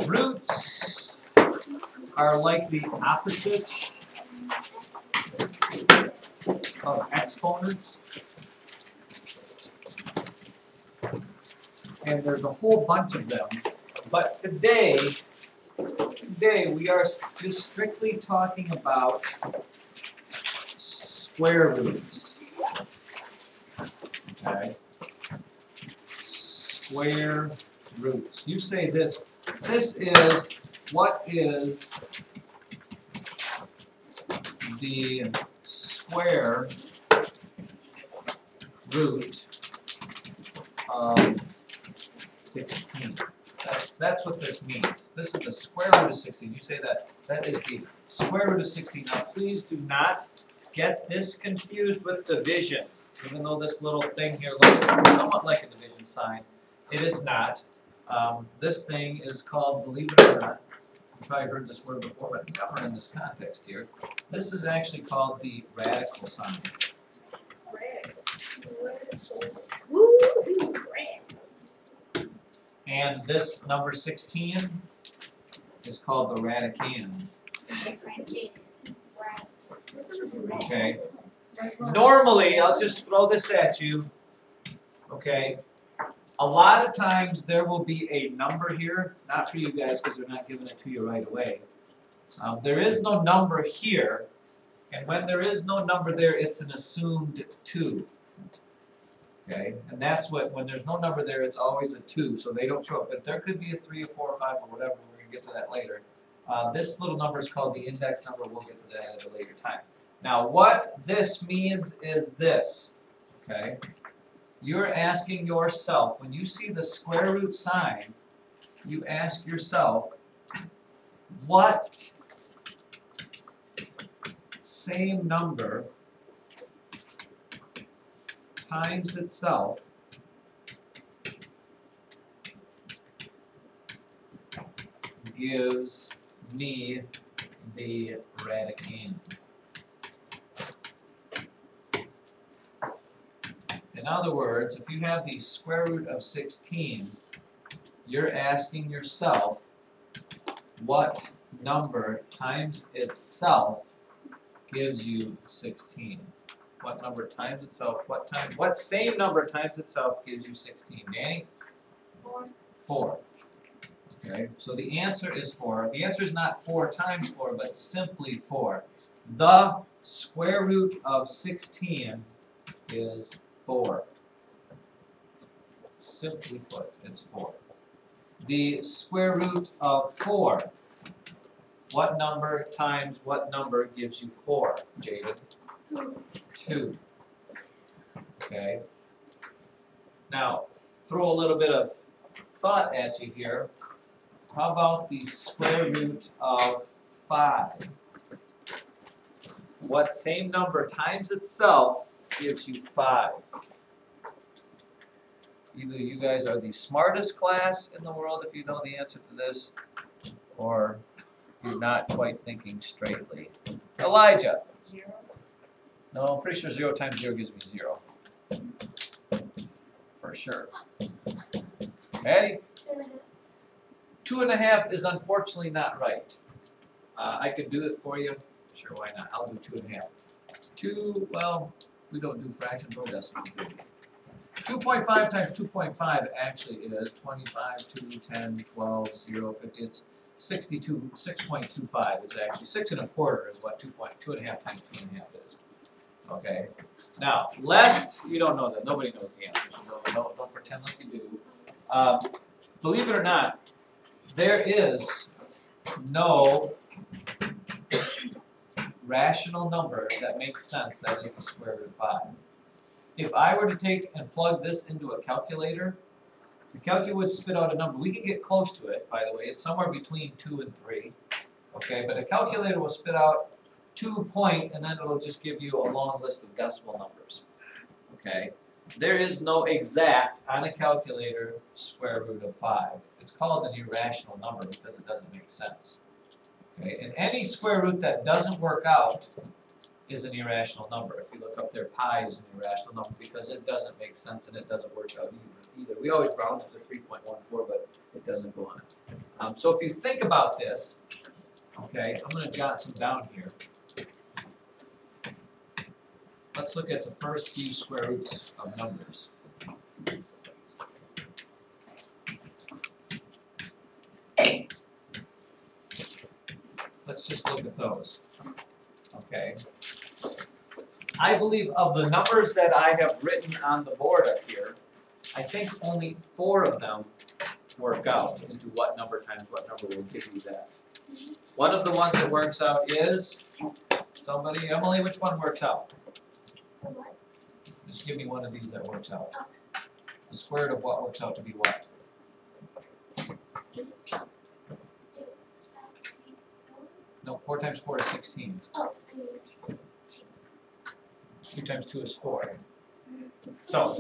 Roots are like the opposite of exponents. And there's a whole bunch of them. But today we are just strictly talking about square roots. Okay? Square roots. You say this. This is, what is the square root of 16? That's what this means. This is the square root of 16. You say that. That is the square root of 16. Now, please do not get this confused with division. Even though this little thing here looks somewhat like a division sign, it is not. This thing is called, believe it or not, you've probably heard this word before, but never in this context here. This is actually called the radical sign. And this number 16 is called the radicand. Okay. Normally, I'll just throw this at you. Okay. A lot of times there will be a number here, not for you guys because they're not giving it to you right away. There is no number here, and when there is no number there, it's an assumed 2. Okay, and that's what, when there's no number there, it's always a 2, so they don't show up. But there could be a 3, a 4, or 5, or whatever. We're going to get to that later. This little number is called the index number. We'll get to that at a later time. Now, what this means is this. Okay, you're asking yourself, when you see the square root sign, you ask yourself, what same number times itself gives me the radicand? In other words, if you have the square root of 16, you're asking yourself what number times itself gives you 16. What number times itself, what same number times itself gives you 16? Danny? 4. 4. Okay, so the answer is 4. The answer is not 4 times 4, but simply 4. The square root of 16 is 4. Simply put, it's 4. The square root of 4. What number times what number gives you 4, Jaden? 2. Okay. Now, throw a little bit of thought at you here. How about the square root of 5? What same number times itself gives you 5? Either you guys are the smartest class in the world if you know the answer to this, or you're not quite thinking straightly. Elijah. 0. No, I'm pretty sure 0 times 0 gives me 0. For sure. Ready? 2.5 is unfortunately not right. I could do it for you. Sure, why not? I'll do 2.5. 2, well, we don't do fractions or decimals, do we? 2.5 times 2.5 actually is 25, 2, 10, 12, 0, 50. It's 62, 6.25 is actually, 6 1/4 is what 2.5 times 2.5 is. Okay. Now, lest you don't know that, nobody knows the answer, so don't pretend like you do. Believe it or not, there is no rational number that makes sense that is the square root of 5. If I were to take and plug this into a calculator, the calculator would spit out a number. We can get close to it, by the way. It's somewhere between 2 and 3. Okay, but a calculator will spit out 2 and then it'll just give you a long list of decimal numbers. Okay, there is no exact, on a calculator, square root of 5. It's called an irrational number because it doesn't make sense. Okay, And any square root that doesn't work out is an irrational number. If you look up there, pi is an irrational number because it doesn't make sense and it doesn't work out either. We always round it to 3.14, but it doesn't go on. So if you think about this, okay, I'm going to jot some down here. Let's look at the first few square roots of numbers. Let's just look at those. Okay. I believe of the numbers that I have written on the board up here, I think only 4 of them work out into what number times what number will give you that. One of the ones that works out is, somebody, Emily, which one works out? Just give me one of these that works out. The square root of what works out to be what? No, 4 times 4 is 16. Oh, 2 times 2 is 4. So,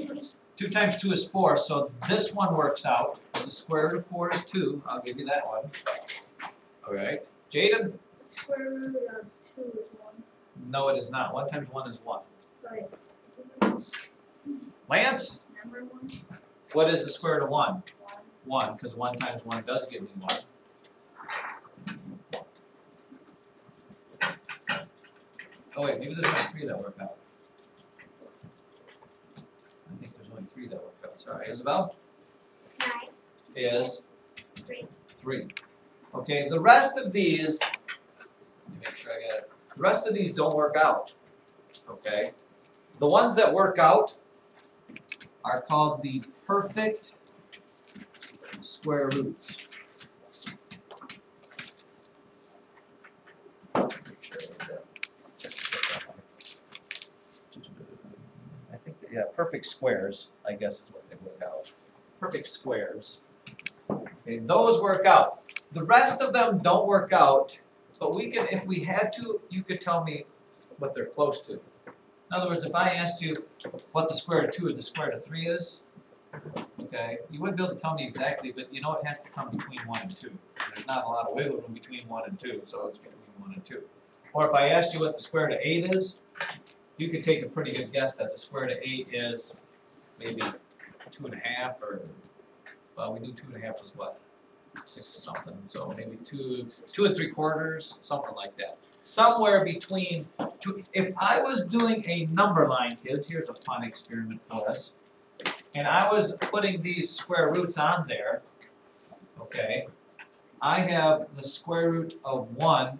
2 times 2 is 4, so this one works out. The square root of 4 is 2. I'll give you that one. Alright. Jaden? the square root of 2 is 1. No, it is not. 1 times 1 is 1. Right. Lance? Number 1? What is the square root of 1? 1. 1, because 1 times 1 does give me 1. Oh wait, maybe there's only 3 that work out. I think there's only 3 that work out. Sorry, Isabel? 9. Is 3. 3. Okay, the rest of these, let me make sure I get it. The rest of these don't work out. Okay? The ones that work out are called the perfect square roots. I think that, yeah, perfect squares, I guess is what they work out. Perfect squares. Okay, those work out. The rest of them don't work out, but we can, if we had to, you could tell me what they're close to. In other words, if I asked you what the square root of 2 or the square root of 3 is, okay, you wouldn't be able to tell me exactly, but you know it has to come between 1 and 2. There's not a lot of wiggle room between 1 and 2, so it's between 1 and 2. Or if I asked you what the square root of 8 is, you could take a pretty good guess that the square root of 8 is maybe 2.5 or, well, we knew 2.5 was what? 6 something, so maybe 2 3/4, something like that. Somewhere between two. If I was doing a number line, kids, here's a fun experiment for us. And I was putting these square roots on there, okay, I have the square root of 1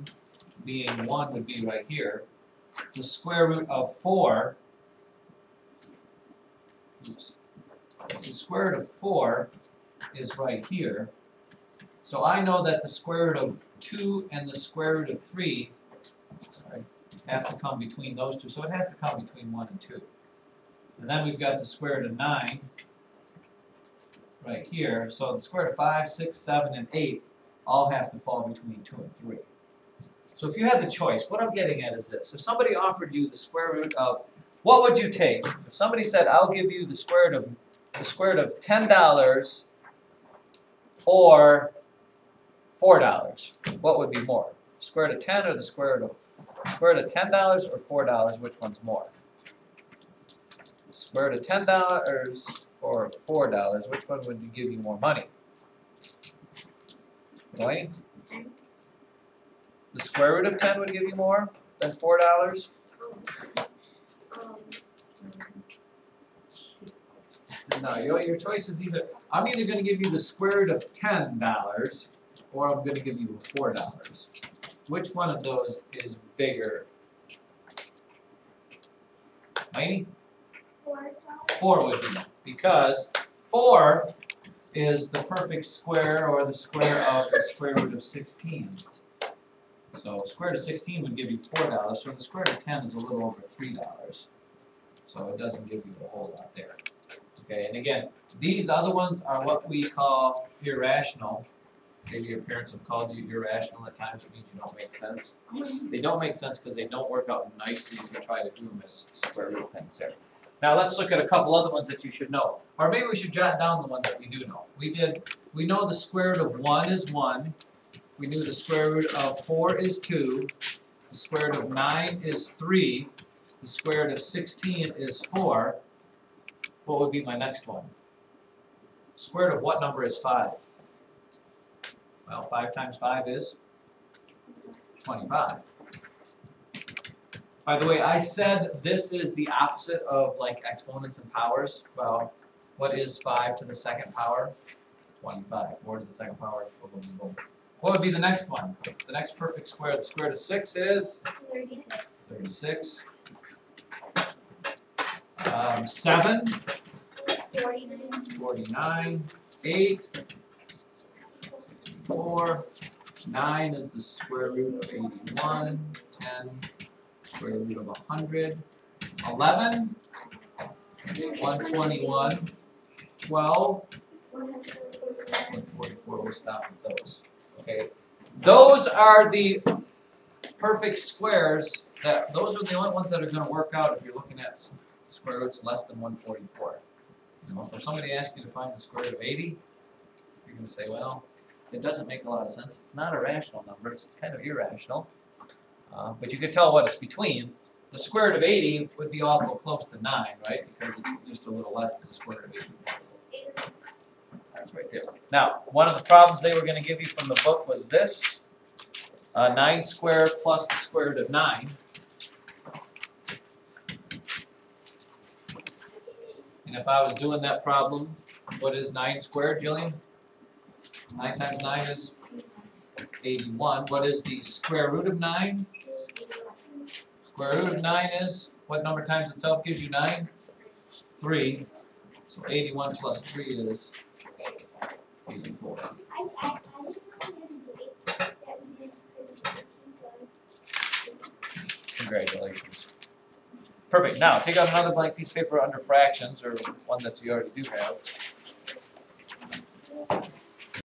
being 1 would be right here. The square root of 4, oops, the square root of 4 is right here. So I know that the square root of 2 and the square root of 3, sorry, have to come between those two. So it has to come between 1 and 2. And then we've got the square root of 9 right here. So the square root of 5, 6, 7, and 8 all have to fall between 2 and 3. So if you had the choice, what I'm getting at is this. If somebody offered you the square root of, what would you take? If somebody said, I'll give you the square root of $10 or $4, what would be more? Square root of 10 or the square root of $10 or $4, which one's more? Square root of $10 or $4, which one would give you more money? Delaney? 10. The square root of 10 would give you more than $4? No, your choice is either, I'm either going to give you the square root of $10 or I'm going to give you $4. Which one of those is bigger? Lainey? 4 would be, because 4 is the perfect square or the square of the square root of 16. So square root of 16 would give you $4, so the square root of 10 is a little over $3. So it doesn't give you a whole lot there. Okay, and again, these other ones are what we call irrational. Maybe your parents have called you irrational at times. It means you don't make sense. They don't make sense because they don't work out nicely if you try to do them as square root things there. Now let's look at a couple other ones that you should know. Or maybe we should jot down the ones that we do know. We know the square root of 1 is 1. we knew the square root of 4 is 2, the square root of 9 is 3, the square root of 16 is 4, what would be my next one? Square root of what number is 5? Well, 5 times 5 is 25. By the way, I said this is the opposite of like exponents and powers. Well, what is 5 to the second power? 25. 4 to the second power. Boom, boom, boom. What would be the next one? The next perfect square, the square root of 6 is? 36. 36. 7? 49. 8. 4. 9 is the square root of 81. 10. Square root of 100. 11. 121. 12. 144. We'll stop with those. Okay. Those are the perfect squares. Those are the only ones that are going to work out if you're looking at square roots less than 144. You know, so if somebody asks you to find the square root of 80, you're going to say, well, it doesn't make a lot of sense. It's not a rational number. It's kind of irrational. But you could tell what it's between. The square root of 80 would be awful close to 9, right? Because it's just a little less than the square root of 80. That's right there. Now, one of the problems they were going to give you from the book was this. 9 squared plus the square root of 9. And if I was doing that problem, what is 9 squared, Jillian? 9 times 9 is 81. What is the square root of 9? Square root of 9 is, what number times itself gives you 9? 3. So 81 plus 3 is 84. Congratulations. Perfect. Now, take out another blank piece of paper under fractions, or one that you already do have.